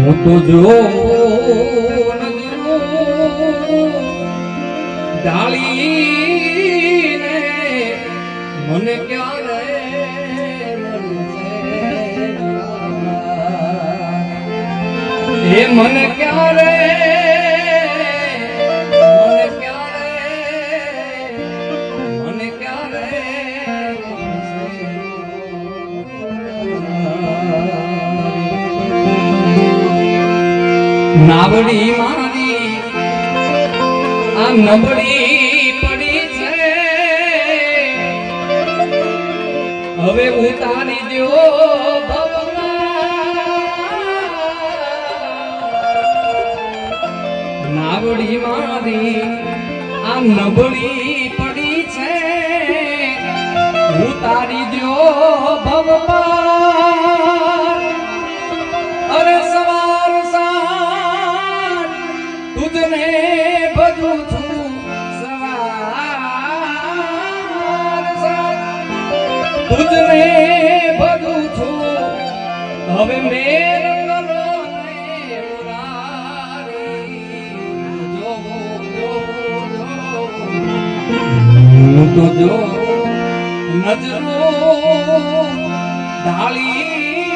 હું તો જો ડાળીને મને ક્યારે એ મને ક્યારે નાવડી મારી આ નબળી પડી છે હવે ઉતારી દો નાવડી મારી આ નબળી પડી છે ઉતારી દો ભગવાન અરે સવાર તુજને ભજું છું સવાર તુજને ભજું છું હવે મેર કરો ને મુરારી જો તો જો નજરો ઢાળી